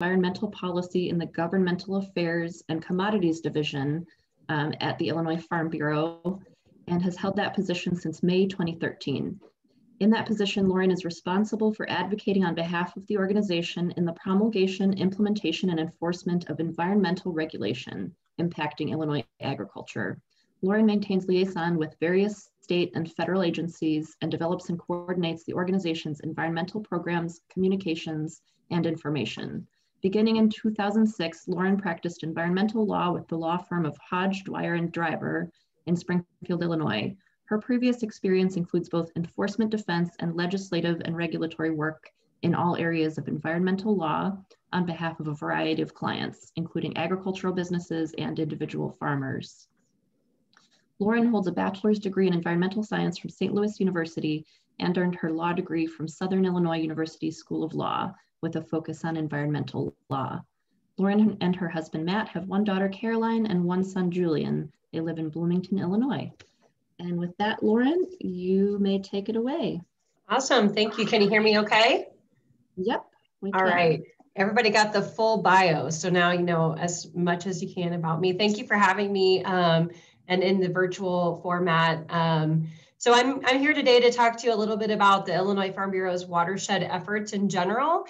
Environmental Policy in the Governmental Affairs and Commodities Division at the Illinois Farm Bureau, and has held that position since May 2013. In that position, Lauren is responsible for advocating on behalf of the organization in the promulgation, implementation, and enforcement of environmental regulation impacting Illinois agriculture. Lauren maintains liaison with various state and federal agencies and develops and coordinates the organization's environmental programs, communications, and information. Beginning in 2006, Lauren practiced environmental law with the law firm of Hodge, Dwyer, and Driver in Springfield, Illinois. Her previous experience includes both enforcement defense and legislative and regulatory work in all areas of environmental law on behalf of a variety of clients, including agricultural businesses and individual farmers. Lauren holds a bachelor's degree in environmental science from St. Louis University and earned her law degree from Southern Illinois University School of Law with a focus on environmental law. Lauren and her husband, Matt, have one daughter, Caroline, and one son, Julian. They live in Bloomington, Illinois. And with that, Lauren, you may take it away. Awesome. Thank you. Can you hear me okay? Yep. All right. Everybody got the full bio. So now you know as much as you can about me. Thank you for having me and in the virtual format. So I'm here today to talk to you a little bit about the Illinois Farm Bureau's watershed efforts in general,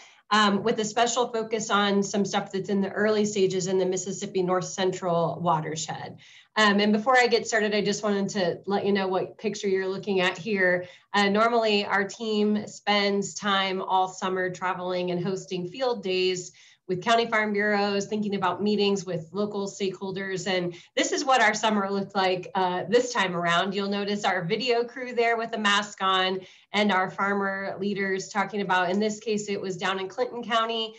with a special focus on some stuff that's in the early stages in the Mississippi North Central watershed. And before I get started, I just wanted to let you know what picture you're looking at here. Normally, our team spends time all summer traveling and hosting field days with county farm bureaus, thinking about meetings with local stakeholders. And this is what our summer looked like this time around. You'll notice our video crew there with a mask on and our farmer leaders talking about, in this case, it was down in Clinton County,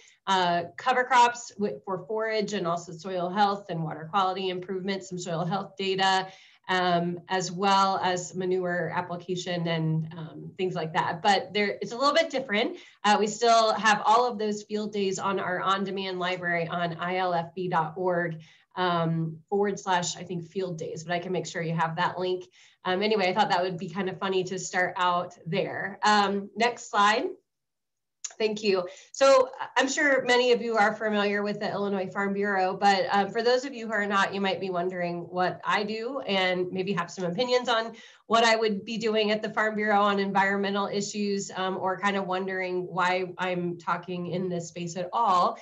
cover crops for forage and also soil health and water quality improvement, some soil health data, as well as manure application and things like that. But it's a little bit different. We still have all of those field days on our on-demand library on ilfb.org / I think field days, but I can make sure you have that link. Anyway, I thought that would be kind of funny to start out there. Next slide. Thank you. So I'm sure many of you are familiar with the Illinois Farm Bureau, but for those of you who are not, you might be wondering what I do and maybe have some opinions on what I would be doing at the Farm Bureau on environmental issues, or kind of wondering why I'm talking in this space at all.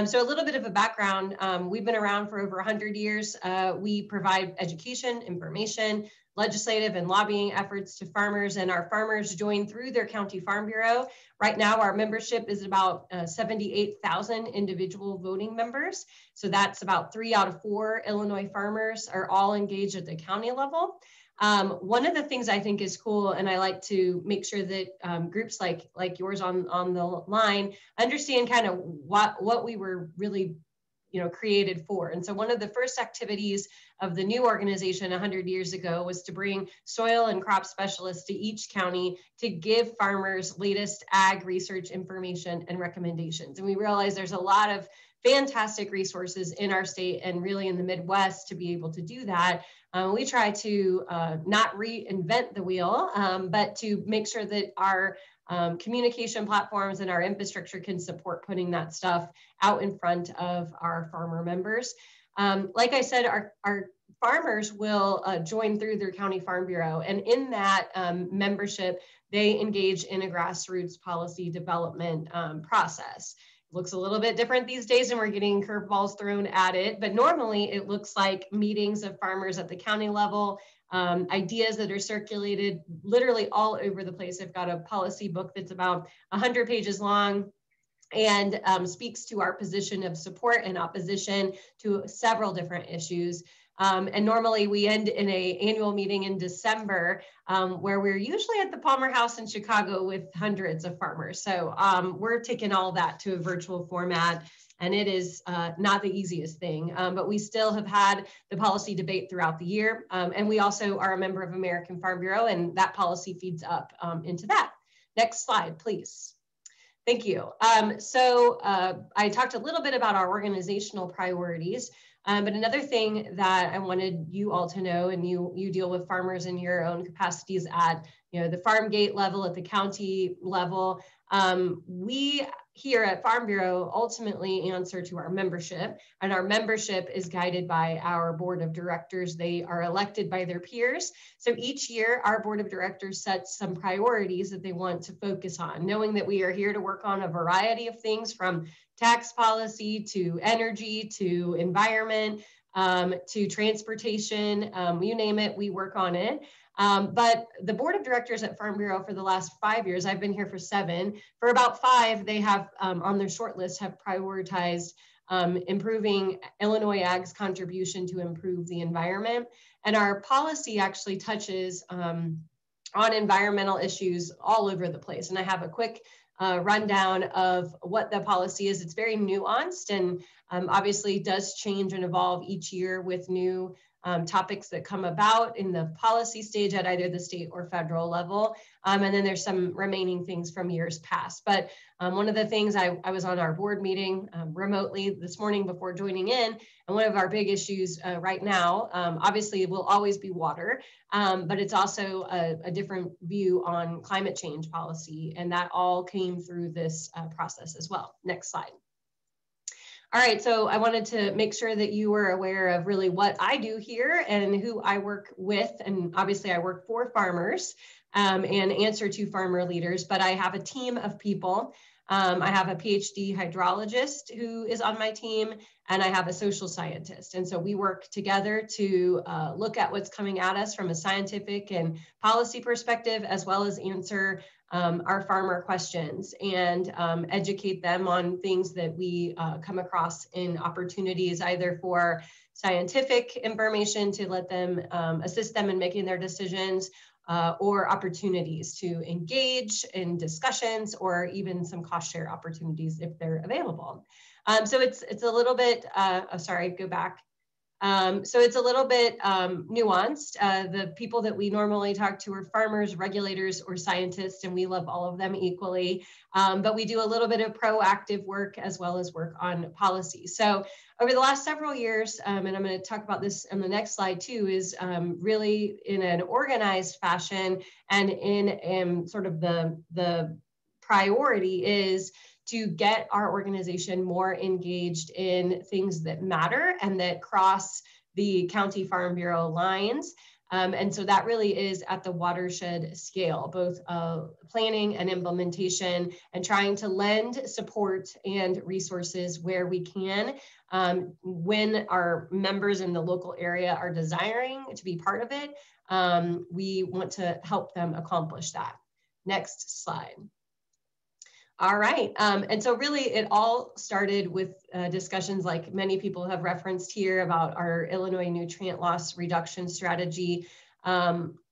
So a little bit of a background, we've been around for over 100 years. We provide education, information, legislative and lobbying efforts to farmers, and our farmers join through their county farm bureau. Right now, our membership is about 78,000 individual voting members. So that's about 3 out of 4 Illinois farmers are all engaged at the county level. One of the things I think is cool, and I like to make sure that groups like yours on the line understand kind of what we were really created for. And so one of the first activities of the new organization 100 years ago was to bring soil and crop specialists to each county to give farmers latest ag research information and recommendations. And we realize there's a lot of fantastic resources in our state and really in the Midwest to be able to do that. We try to not reinvent the wheel, but to make sure that our communication platforms and our infrastructure can support putting that stuff out in front of our farmer members. Like I said, our farmers will join through their county farm bureau, and in that membership, they engage in a grassroots policy development process. Looks a little bit different these days, and we're getting curveballs thrown at it, but normally it looks like meetings of farmers at the county level, ideas that are circulated literally all over the place. I've got a policy book that's about 100 pages long and speaks to our position of support and opposition to several different issues. And normally we end in an annual meeting in December, where we're usually at the Palmer House in Chicago with hundreds of farmers. So we're taking all that to a virtual format, and it is not the easiest thing, but we still have had the policy debate throughout the year. And we also are a member of American Farm Bureau, and that policy feeds up into that. Next slide, please. Thank you. So I talked a little bit about our organizational priorities. But another thing that I wanted you all to know, and you deal with farmers in your own capacities at the farm gate level, at the county level, we here at Farm Bureau ultimately answer to our membership, and our membership is guided by our board of directors. They are elected by their peers. So each year our board of directors sets some priorities that they want to focus on, knowing that we are here to work on a variety of things, from tax policy to energy to environment to transportation, you name it, we work on it. But the board of directors at Farm Bureau for the last 5 years, I've been here for 7, for about 5, they have on their short list have prioritized improving Illinois Ag's contribution to improve the environment. And our policy actually touches on environmental issues all over the place. And I have a quick rundown of what the policy is. It's very nuanced and obviously does change and evolve each year with new topics that come about in the policy stage at either the state or federal level. And then there's some remaining things from years past. But one of the things, I was on our board meeting remotely this morning before joining in, and one of our big issues right now, obviously it will always be water, but it's also a different view on climate change policy. And that all came through this process as well. Next slide. All right, so I wanted to make sure that you were aware of really what I do here and who I work with. And obviously I work for farmers and answer to farmer leaders, but I have a team of people. I have a PhD hydrologist who is on my team, and I have a social scientist. And so we work together to look at what's coming at us from a scientific and policy perspective, as well as answer our farmer questions and educate them on things that we come across in opportunities, either for scientific information to let them assist them in making their decisions, or opportunities to engage in discussions, or even some cost share opportunities if they're available. So it's a little bit, sorry, go back. So it's a little bit nuanced. The people that we normally talk to are farmers, regulators, or scientists, and we love all of them equally. But we do a little bit of proactive work as well as work on policy. So over the last several years, and I'm going to talk about this on the next slide too, is really in an organized fashion, and in sort of the priority is to get our organization more engaged in things that matter and that cross the County Farm Bureau lines. And so that really is at the watershed scale, both planning and implementation, and trying to lend support and resources where we can, when our members in the local area are desiring to be part of it. We want to help them accomplish that. Next slide. All right, and so really it all started with discussions, like many people have referenced here, about our Illinois nutrient loss reduction strategy.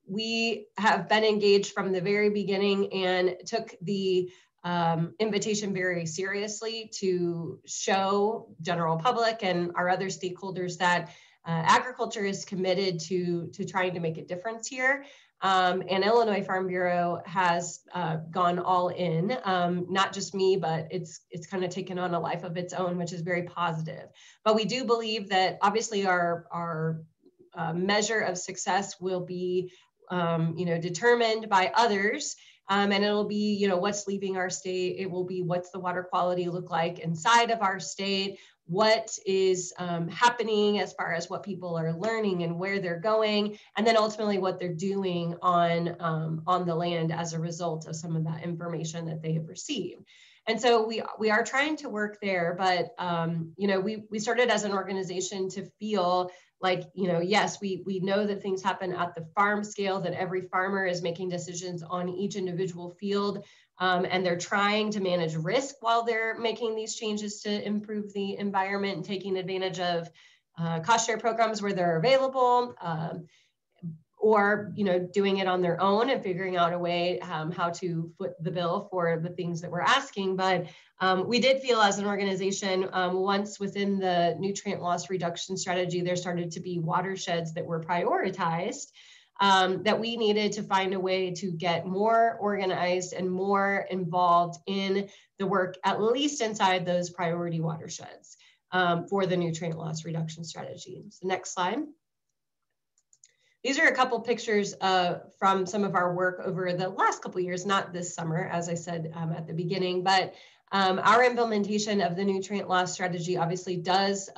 We have been engaged from the very beginning and took the invitation very seriously to show general public and our other stakeholders that agriculture is committed to trying to make a difference here. And Illinois Farm Bureau has gone all in, not just me, but it's kind of taken on a life of its own, which is very positive. But we do believe that obviously our measure of success will be determined by others. And it'll be, what's leaving our state. It will be what's the water quality look like inside of our state, what is happening as far as what people are learning and where they're going, and then ultimately what they're doing on the land as a result of some of that information that they have received. And so we are trying to work there, but we started as an organization to feel like, yes, we know that things happen at the farm scale, that every farmer is making decisions on each individual field, and they're trying to manage risk while they're making these changes to improve the environment and taking advantage of cost share programs where they're available, or doing it on their own and figuring out a way how to foot the bill for the things that we're asking. But we did feel as an organization, once within the nutrient loss reduction strategy, there started to be watersheds that were prioritized, that we needed to find a way to get more organized and more involved in the work, at least inside those priority watersheds. for the nutrient loss reduction strategy. So next slide. These are a couple pictures from some of our work over the last couple of years, not this summer, as I said at the beginning, but our implementation of the nutrient loss strategy obviously does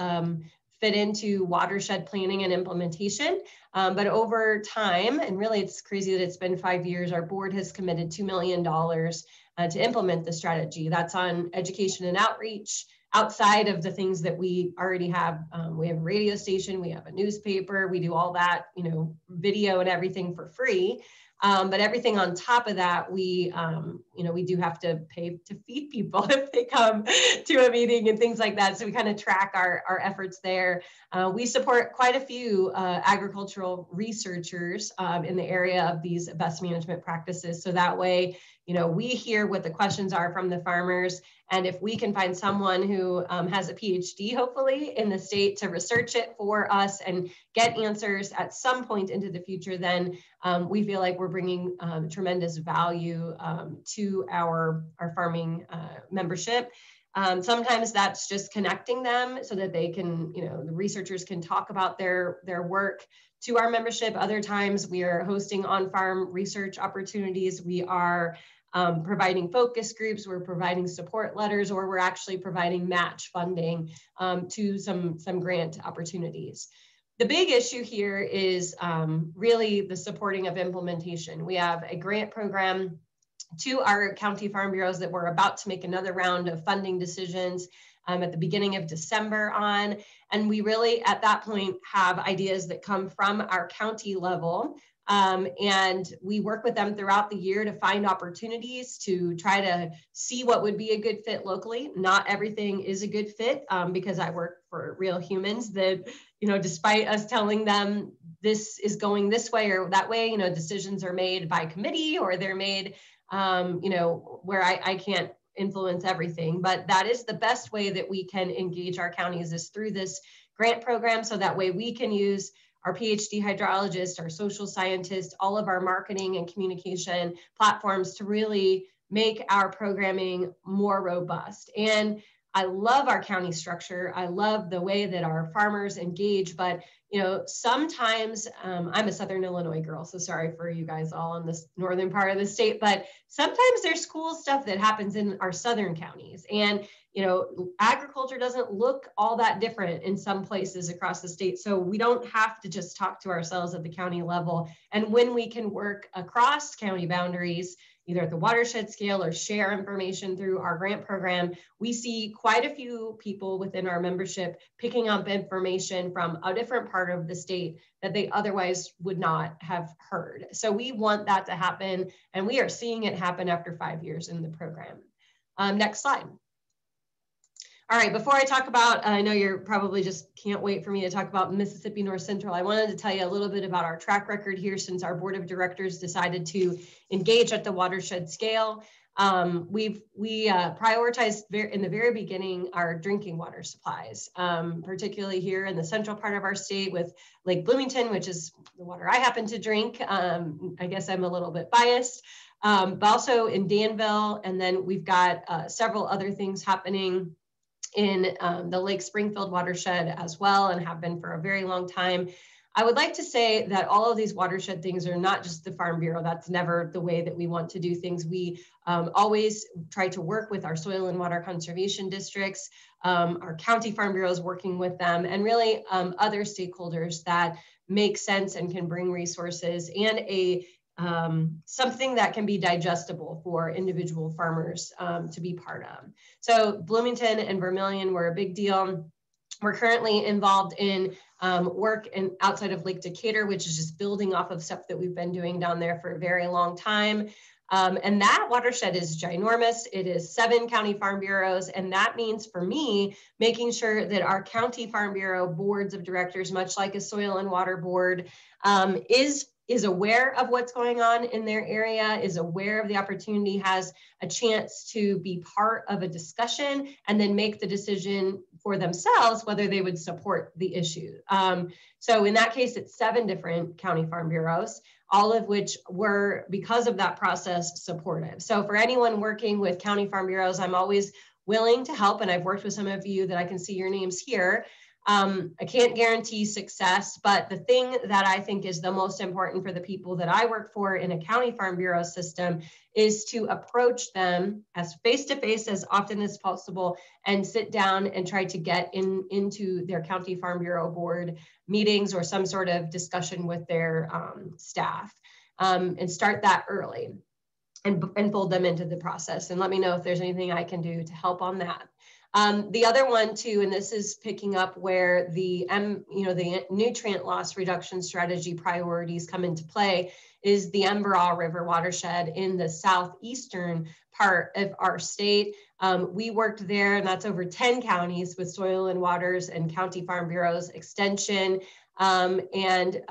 fit into watershed planning and implementation. But over time, and really it's crazy that it's been 5 years, our board has committed $2 million to implement the strategy. That's on education and outreach, outside of the things that we already have. We have a radio station, we have a newspaper, we do all that, you know, video and everything for free. But everything on top of that, we, you know, we do have to pay to feed people if they come to a meeting and things like that. So we kind of track our efforts there. We support quite a few agricultural researchers in the area of these best management practices. So that way, you know, we hear what the questions are from the farmers. And if we can find someone who has a PhD, hopefully, in the state to research it for us and get answers at some point into the future, then we feel like we're bringing tremendous value to our farming membership. Sometimes that's just connecting them so that they can, you know, the researchers can talk about their work to our membership. Other times we are hosting on-farm research opportunities. We are providing focus groups, we're providing support letters, or we're actually providing match funding to some grant opportunities. The big issue here is really the supporting of implementation. We have a grant program to our county farm bureaus that we're about to make another round of funding decisions at the beginning of December on. And we really, at that point, have ideas that come from our county level. And we work with them throughout the year to find opportunities to try to see what would be a good fit locally. Not everything is a good fit because I work for real humans that, you know, despite us telling them this is going this way or that way, you know, decisions are made by committee or they're made, you know, where I can't influence everything. But that is the best way that we can engage our counties is through this grant program. So that way we can use our PhD hydrologist, our social scientist, all of our marketing and communication platforms to really make our programming more robust. And I love our county structure. I love the way that our farmers engage, but you know, sometimes I'm a Southern Illinois girl, so sorry for you guys all in this northern part of the state, but sometimes there's cool stuff that happens in our southern counties. And you know, agriculture doesn't look all that different in some places across the state. So we don't have to just talk to ourselves at the county level. And when we can work across county boundaries, either at the watershed scale or share information through our grant program, we see quite a few people within our membership picking up information from a different part of the state that they otherwise would not have heard. So we want that to happen, and we are seeing it happen after 5 years in the program. Next slide. All right, before I talk about, I know you're probably just can't wait for me to talk about Mississippi North Central. I wanted to tell you a little bit about our track record here since our board of directors decided to engage at the watershed scale. We prioritized in the very beginning our drinking water supplies, particularly here in the central part of our state with Lake Bloomington, which is the water I happen to drink. I guess I'm a little bit biased, but also in Danville. And then we've got several other things happening in the Lake Springfield watershed as well, and have been for a very long time. I would like to say that all of these watershed things are not just the Farm Bureau. That's never the way that we want to do things. We always try to work with our soil and water conservation districts, our county farm bureaus working with them, and really other stakeholders that make sense and can bring resources and a something that can be digestible for individual farmers to be part of. So Bloomington and Vermilion were a big deal. We're currently involved in work outside of Lake Decatur, which is just building off of stuff that we've been doing down there for a very long time. And that watershed is ginormous. It is 7 county farm bureaus. And that means for me, making sure that our county farm bureau boards of directors, much like a soil and water board, is aware of what's going on in their area, is aware of the opportunity, has a chance to be part of a discussion, and then make the decision for themselves whether they would support the issue. So in that case, it's 7 different county farm bureaus, all of which were, because of that process, supportive. So for anyone working with county farm bureaus, I'm always willing to help. And I've worked with some of you that I can see your names here. I can't guarantee success, but the thing that I think is the most important for the people that I work for in a county farm bureau system is to approach them as face-to-face as often as possible and sit down and try to get into their county farm bureau board meetings or some sort of discussion with their staff, and start that early and fold them into the process. And let me know if there's anything I can do to help on that. The other one too, and this is picking up where the the nutrient loss reduction strategy priorities come into play, is the Emberall River watershed in the southeastern part of our state. We worked there, and that's over 10 counties with Soil and Waters and County Farm Bureaus, Extension, and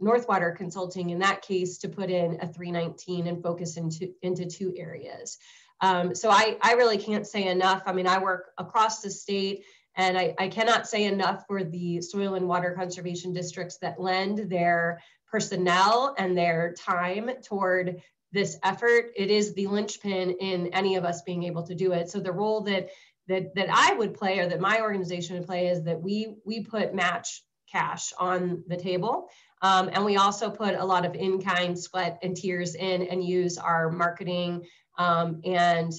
Northwater Consulting in that case, to put in a 319 and focus into 2 areas. So I really can't say enough. I mean, I work across the state, and I cannot say enough for the soil and water conservation districts that lend their personnel and their time toward this effort. It is the linchpin in any of us being able to do it. So the role that I would play, or that my organization would play, is that we put match cash on the table. And we also put a lot of in-kind sweat and tears in, and use our marketing and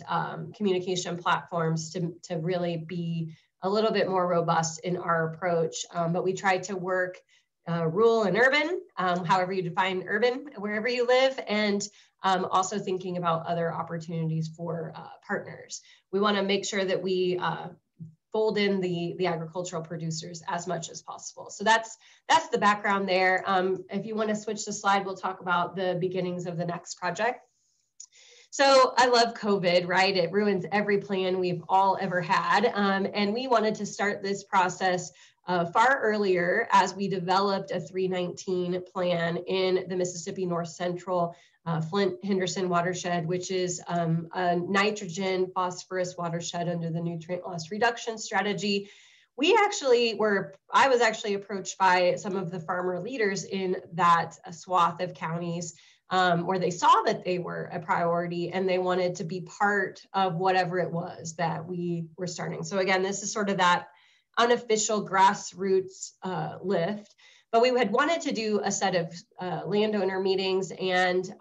communication platforms to really be a little bit more robust in our approach. But we try to work rural and urban, however you define urban, wherever you live, and also thinking about other opportunities for partners. We want to make sure that we fold in the agricultural producers as much as possible. So that's the background there. If you want to switch the slide, we'll talk about the beginnings of the next project. So I love COVID, right? It ruins every plan we've all ever had. And we wanted to start this process far earlier, as we developed a 319 plan in the Mississippi North Central Flint-Henderson watershed, which is a nitrogen phosphorus watershed under the nutrient loss reduction strategy. I was actually approached by some of the farmer leaders in that swath of counties, where they saw that they were a priority and they wanted to be part of whatever it was that we were starting. So again, this is sort of that unofficial grassroots lift, but we had wanted to do a set of landowner meetings and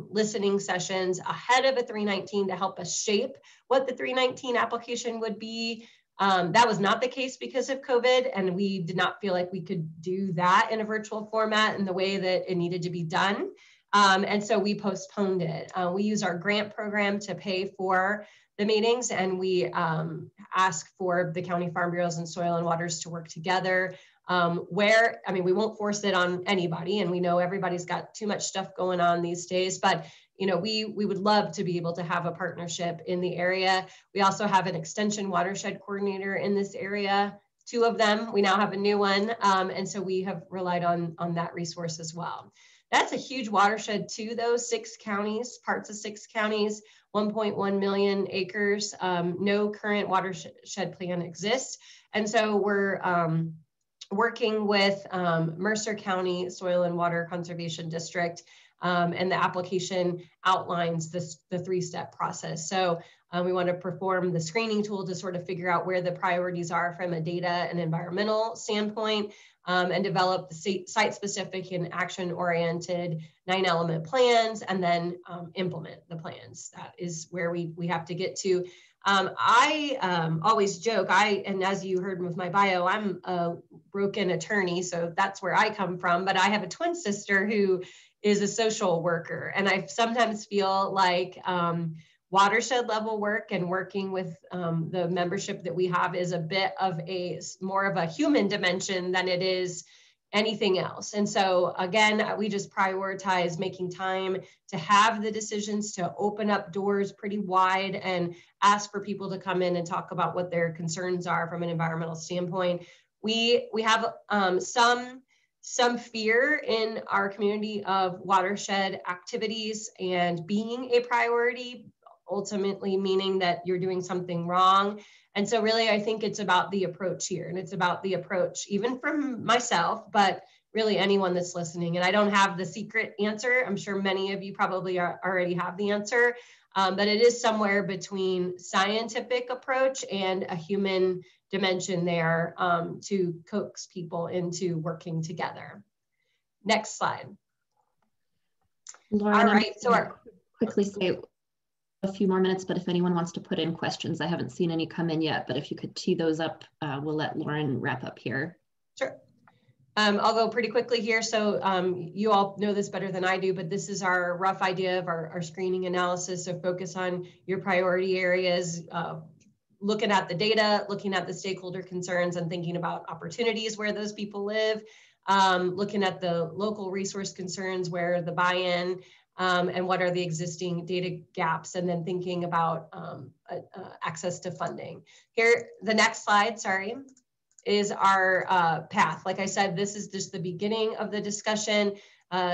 listening sessions ahead of a 319 to help us shape what the 319 application would be. That was not the case because of COVID, and we did not feel like we could do that in a virtual format in the way that it needed to be done. And so we postponed it. We use our grant program to pay for the meetings, and we ask for the county farm bureaus and soil and waters to work together. We won't force it on anybody, and we know everybody's got too much stuff going on these days, but we would love to be able to have a partnership in the area. We also have an extension watershed coordinator in this area, 2 of them. We now have a new one, and so we have relied on that resource as well. That's a huge watershed too, though. 6 counties, parts of 6 counties, 1.1 million acres. No current watershed plan exists. And so we're working with Mercer County Soil and Water Conservation District, and the application outlines the 3-step process. So we want to perform the screening tool to sort of figure out where the priorities are from a data and environmental standpoint, and develop the site-specific and action-oriented 9-element plans, and then implement the plans. That is where we have to get to. I always joke, and as you heard with my bio, I'm a broken attorney, so that's where I come from, but I have a twin sister who is a social worker, and I sometimes feel like watershed level work and working with the membership that we have is a bit of more of a human dimension than it is anything else. And so again, we just prioritize making time to have the decisions, to open up doors pretty wide and ask for people to come in and talk about what their concerns are from an environmental standpoint. We have some fear in our community of watershed activities and being a priority, ultimately meaning that you're doing something wrong. And so really, I think it's about the approach here, and it's about the approach even from myself, but really anyone that's listening. And I don't have the secret answer. I'm sure many of you probably already have the answer, but it is somewhere between scientific approach and a human dimension there to coax people into working together. Next slide. Lauren, all right, so quickly say a few more minutes, but if anyone wants to put in questions, I haven't seen any come in yet, but if you could tee those up, we'll let Lauren wrap up here. Sure. I'll go pretty quickly here. So you all know this better than I do, but this is our rough idea of our screening analysis. So focus on your priority areas, looking at the data, looking at the stakeholder concerns and thinking about opportunities where those people live, looking at the local resource concerns where the buy-in and what are the existing data gaps, and then thinking about access to funding. Here, the next slide, sorry, is our path. Like I said, this is just the beginning of the discussion,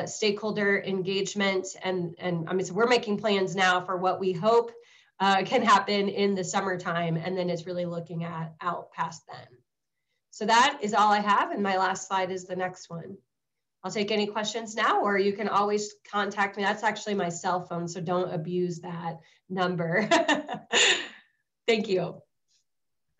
stakeholder engagement, and I mean, so we're making plans now for what we hope can happen in the summertime, and then it's really looking at out past then. So that is all I have, and my last slide is the next one. I'll take any questions now, or you can always contact me. That's actually my cell phone, so don't abuse that number. Thank you.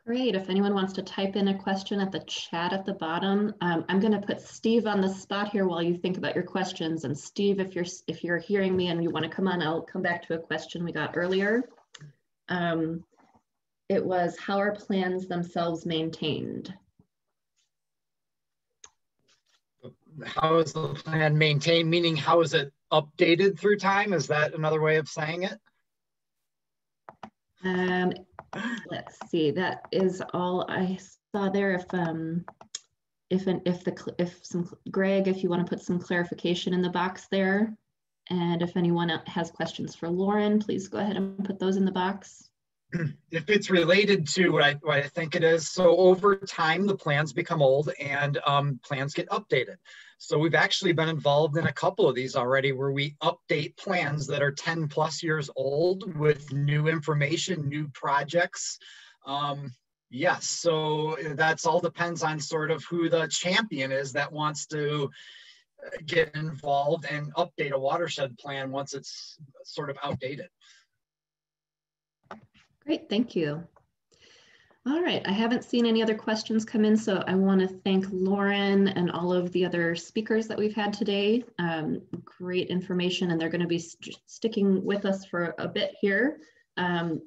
Great. If anyone wants to type in a question at the chat at the bottom, I'm going to put Steve on the spot here while you think about your questions. And Steve, if you're hearing me and you want to come on, I'll come back to a question we got earlier. It was, how are plans themselves maintained? How is the plan maintained? Meaning, how is it updated through time? Is that another way of saying it? Let's see. That is all I saw there. Greg, if you want to put some clarification in the box there, and if anyone has questions for Lauren, please go ahead and put those in the box. If it's related to what I think it is, so over time the plans become old and plans get updated. So we've actually been involved in a couple of these already where we update plans that are 10 plus years old with new information, new projects. Yes, so that's all depends on sort of who the champion is that wants to get involved and update a watershed plan once it's sort of outdated. Great, thank you. All right, I haven't seen any other questions come in, so I want to thank Lauren and all of the other speakers that we've had today. Great information, and they're going to be sticking with us for a bit here.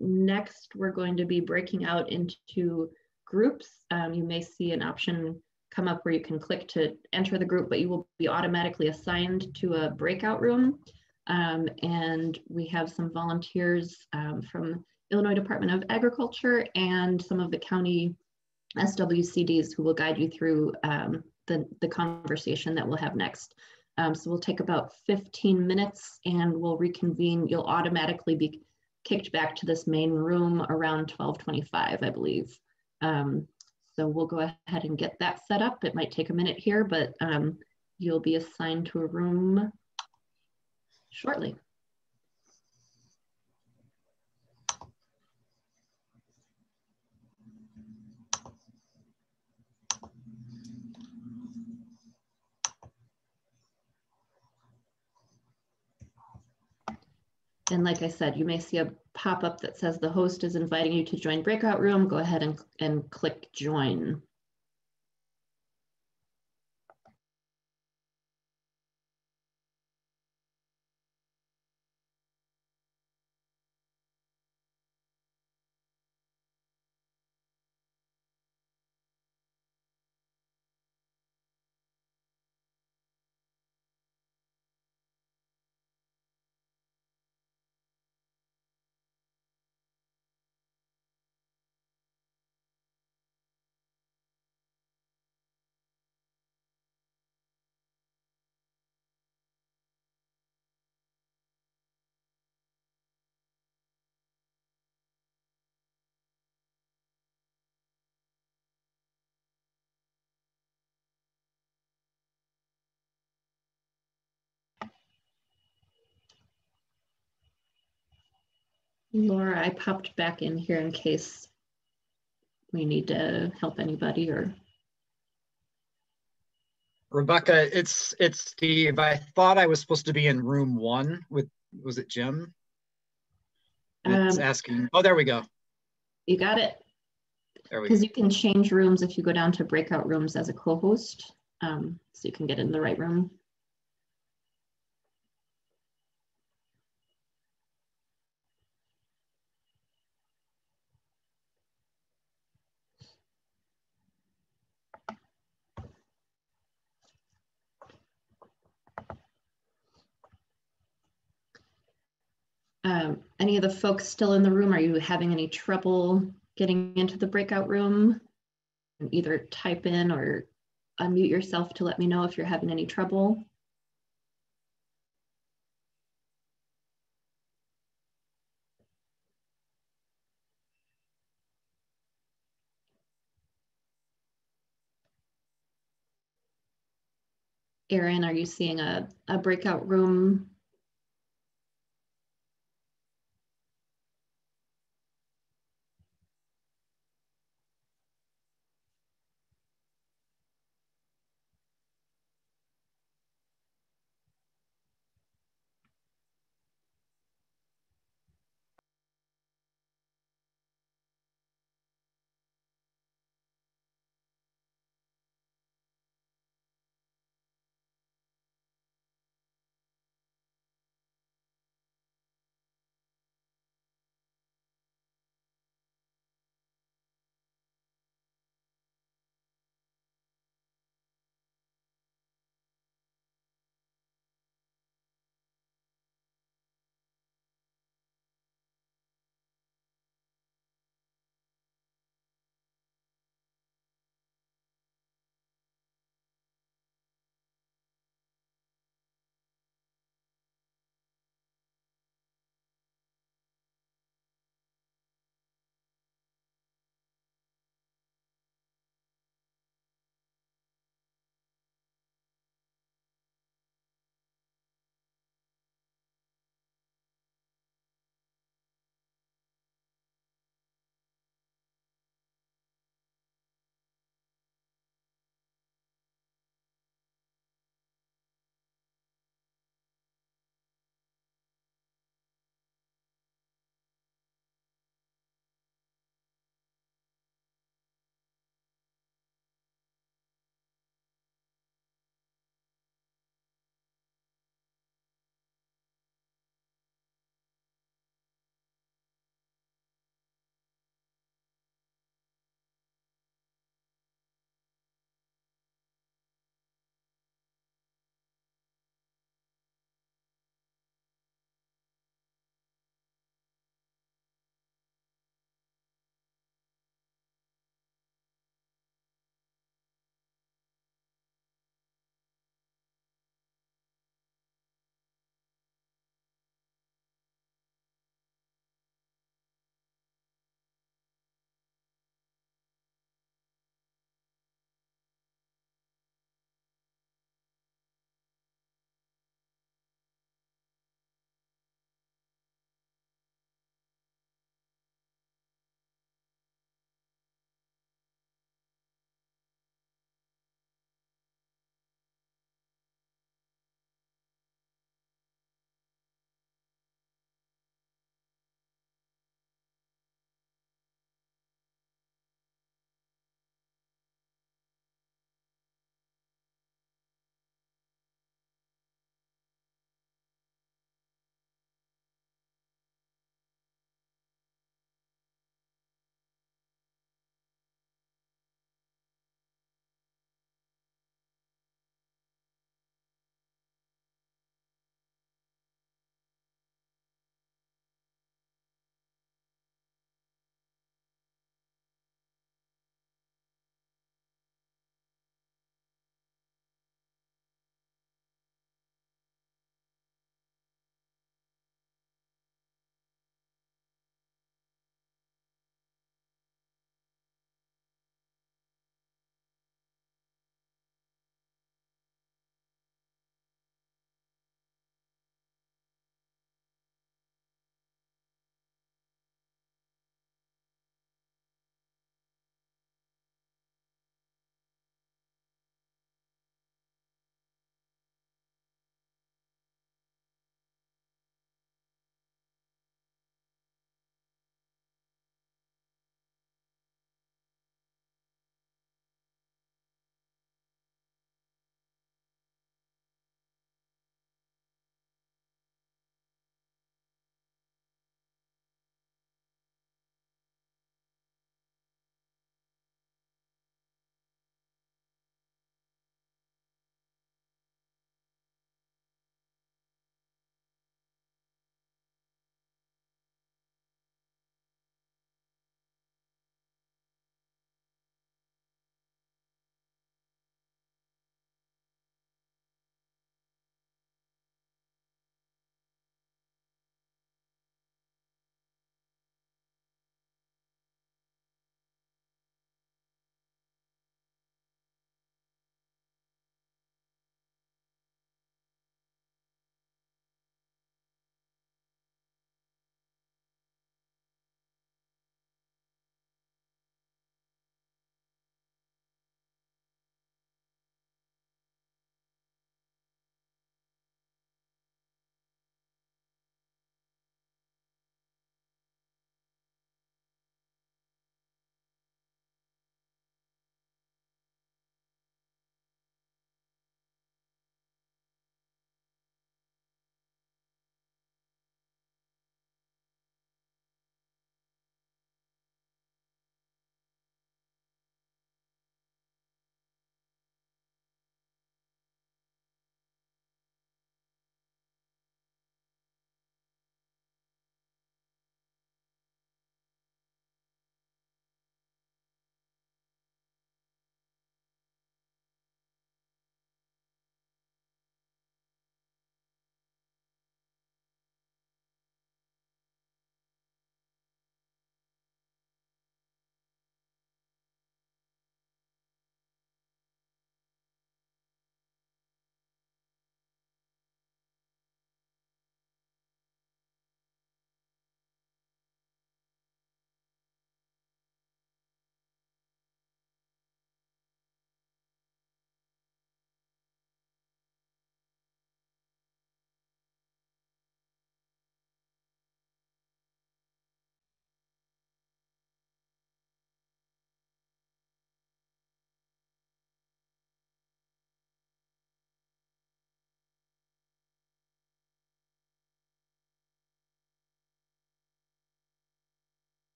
Next, we're going to be breaking out into groups. You may see an option come up where you can click to enter the group, but you will be automatically assigned to a breakout room. And we have some volunteers from Illinois Department of Agriculture and some of the county SWCDs who will guide you through the conversation that we'll have next. So we'll take about 15 minutes and we'll reconvene. You'll automatically be kicked back to this main room around 12:25, I believe. So we'll go ahead and get that set up. It might take a minute here, but you'll be assigned to a room shortly. And like I said, you may see a pop-up that says the host is inviting you to join breakout room. Go ahead and click join. Laura, I popped back in here in case we need to help anybody or. Rebecca, it's Steve. I thought I was supposed to be in room 1 with, was it Jim? It's asking, oh, there we go. You got it. There we go. Because you can change rooms if you go down to breakout rooms as a co-host, so you can get in the right room. Any of the folks still in the room, are you having any trouble getting into the breakout room? Either type in or unmute yourself to let me know if you're having any trouble. Erin, are you seeing a breakout room?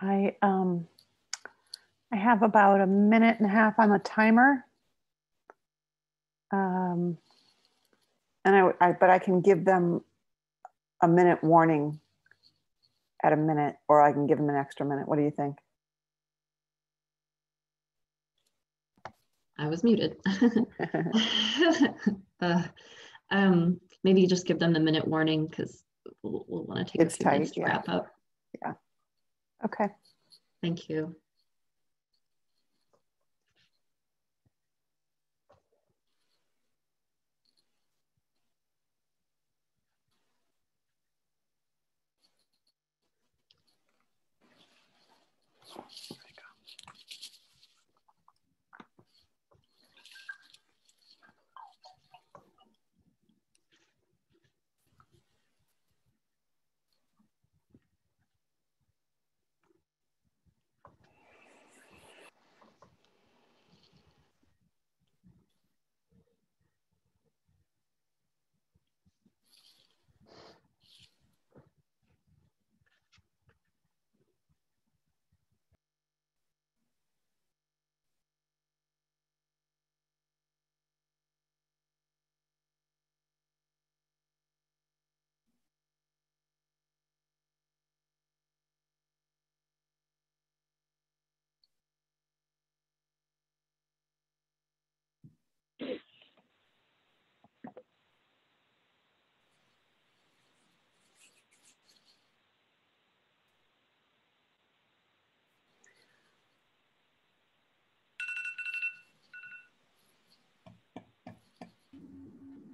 I have about a minute and a half on the timer. And but I can give them a minute warning at a minute, or I can give them an extra minute. What do you think? I was muted. Maybe just give them the minute warning because we'll want to take a few minutes to wrap up. Yeah. Okay. Thank you.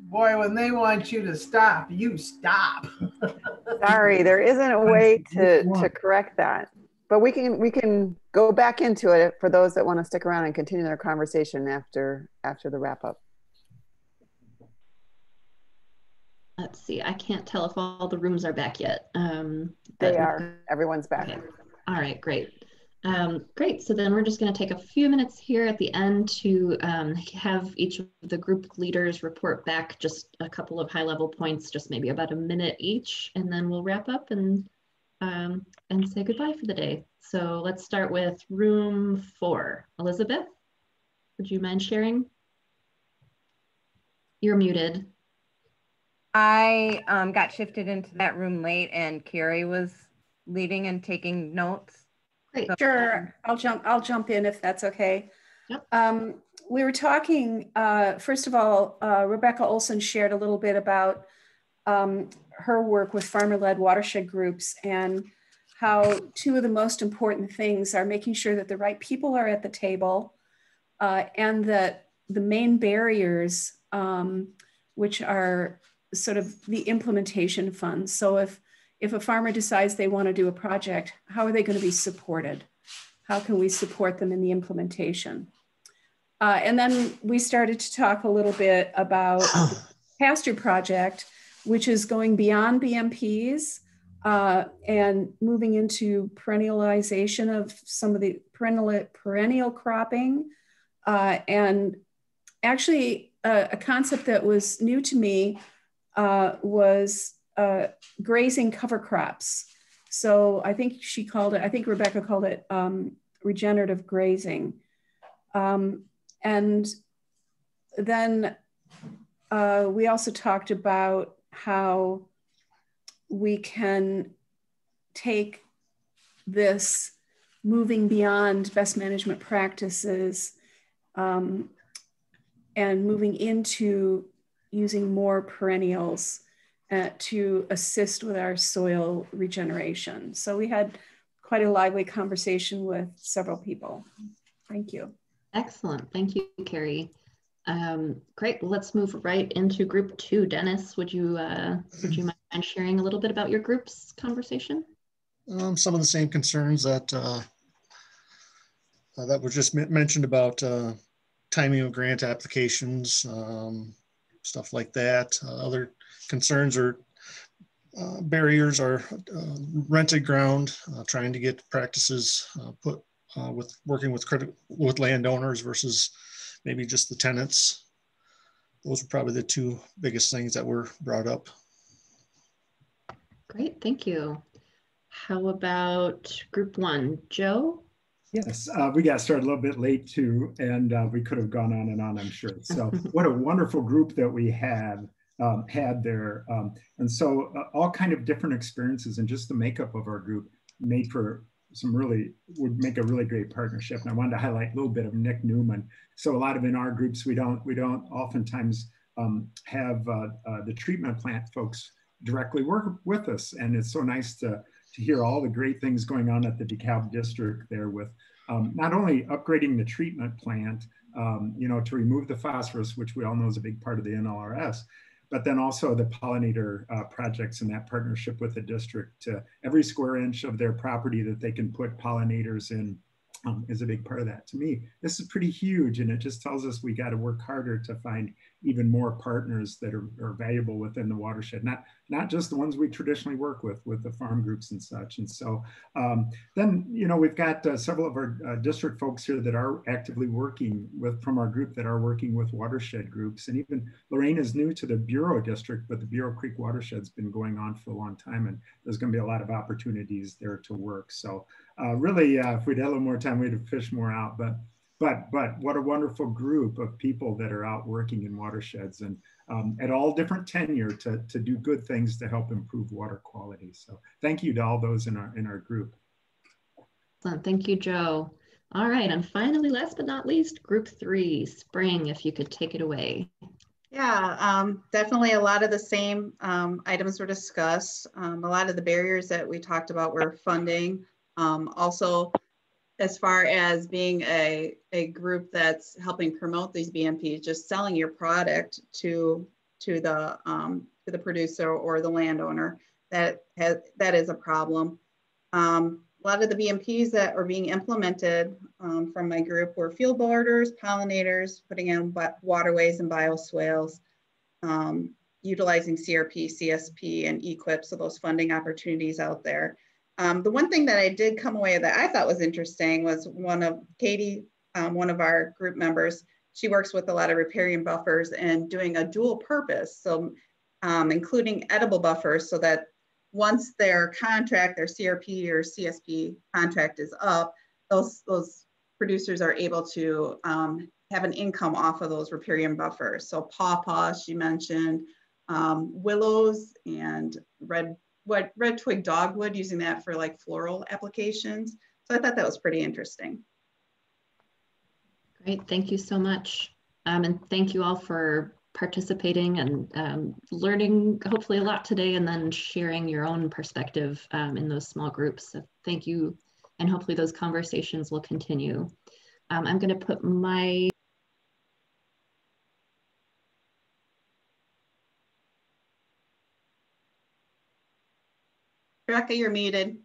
Boy, when they want you to stop, you stop. Sorry, there isn't a way to correct that, but we can go back into it for those that want to stick around and continue their conversation after the wrap up. Let's see. I can't tell if all the rooms are back yet. They are. Everyone's back. Okay. All right. Great. Great. So then we're just going to take a few minutes here at the end to have each of the group leaders report back just a couple of high-level points, just maybe about a minute each, and then we'll wrap up and say goodbye for the day. So let's start with room 4. Elizabeth, would you mind sharing? You're muted. I got shifted into that room late, and Carrie was leading and taking notes. Great. So, Sure, I'll jump in if that's okay. Yep. We were talking, first of all, Rebecca Olson shared a little bit about her work with farmer-led watershed groups and how 2 of the most important things are making sure that the right people are at the table and that the main barriers, which are sort of the implementation funds. So if a farmer decides they want to do a project, how are they going to be supported? How can we support them in the implementation? And then we started to talk a little bit about the pasture project, which is going beyond BMPs and moving into perennialization of some of the perennial cropping. And actually a concept that was new to me was grazing cover crops. So I think Rebecca called it regenerative grazing. And then we also talked about how we can take this moving beyond best management practices and moving into using more perennials to assist with our soil regeneration. So we had quite a lively conversation with several people. Thank you. Excellent. Thank you, Carrie. Great. Let's move right into group 2. Dennis, would you mind sharing a little bit about your group's conversation? Some of the same concerns that that were just mentioned about timing of grant applications, stuff like that. Other concerns or barriers are rented ground, trying to get practices put with working with landowners versus maybe just the tenants. Those are probably the 2 biggest things that were brought up. Great, thank you. how about group 1? Joe? Yes, we got started a little bit late too, and we could have gone on and on, I'm sure. So what a wonderful group that we had there. And so all kind of different experiences, and just the makeup of our group made for would make a really great partnership. And I wanted to highlight a little bit of Nick Newman. So a lot of in our groups, we don't oftentimes have the treatment plant folks directly work with us. And it's so nice to hear all the great things going on at the DeKalb district there with not only upgrading the treatment plant, to remove the phosphorus, which we all know is a big part of the NLRS, but then also the pollinator projects and that partnership with the district. Every square inch of their property that they can put pollinators in is a big part of that. To me, this is pretty huge, and it just tells us we got to work harder to find even more partners that are valuable within the watershed, not just the ones we traditionally work with the farm groups and such. And so then, we've got several of our district folks here that are actively working from our group that are working with watershed groups. And even Lorraine is new to the Bureau district, but the Bureau Creek Watershed's been going on for a long time, and there's going to be a lot of opportunities there to work. So really, if we'd had a little more time, we'd have fished more out. But what a wonderful group of people that are out working in watersheds and at all different tenure to do good things to help improve water quality. So thank you to all those in our group. Excellent. Thank you, Joe. All right, and finally, last but not least, group 3, Spring, if you could take it away. Yeah, definitely a lot of the same items were discussed. A lot of the barriers that we talked about were funding. Also, as far as being a group that's helping promote these BMPs, just selling your product to the producer or the landowner, that is a problem. A lot of the BMPs that are being implemented from my group were field borders, pollinators, putting in waterways and bioswales, utilizing CRP, CSP, and EQIP, so those funding opportunities out there. The one thing that I did come away that I thought was interesting was Katie, one of our group members, she works with a lot of riparian buffers and doing a dual purpose. So including edible buffers so that once their CRP or CSP contract is up, those producers are able to have an income off of those riparian buffers. So pawpaw, she mentioned, willows and red twig dogwood, using that for like floral applications. So I thought that was pretty interesting. Great, thank you so much. And thank you all for participating and learning hopefully a lot today, and then sharing your own perspective in those small groups. So thank you, and hopefully those conversations will continue. I'm going to put my Rebecca, you're muted.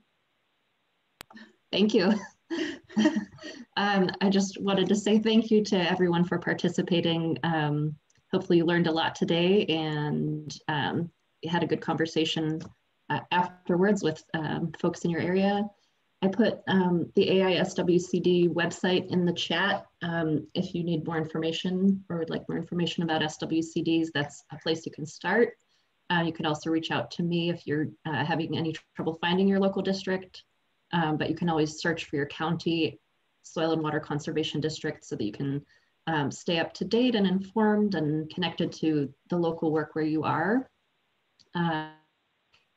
Thank you. I just wanted to say thank you to everyone for participating. Hopefully you learned a lot today, and you had a good conversation afterwards with folks in your area. I put the AISWCD website in the chat. If you need more information or would like more information about SWCDs, that's a place you can start. You can also reach out to me if you're having any trouble finding your local district, but you can always search for your county soil and water conservation district so that you can stay up to date and informed and connected to the local work where you are.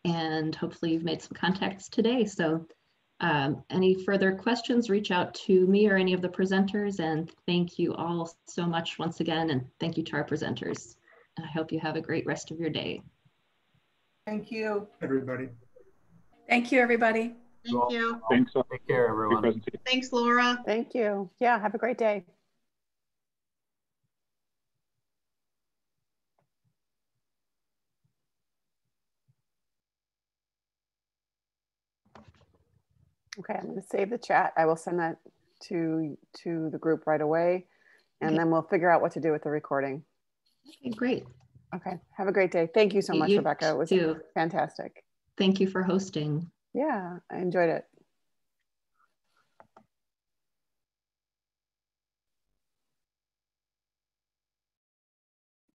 And hopefully you've made some contacts today. So any further questions, reach out to me or any of the presenters, and thank you all so much once again, and thank you to our presenters. I hope you have a great rest of your day. Thank you, everybody. Thank you, everybody. Thank you. Thanks. Take care, everyone. Thanks, Laura. Thank you. Yeah, have a great day. Okay, I'm going to save the chat. I will send that to the group right away, and then we'll figure out what to do with the recording. Okay, great. Okay, have a great day. Thank you so much, Rebecca. It was fantastic. Thank you for hosting. Yeah, I enjoyed it.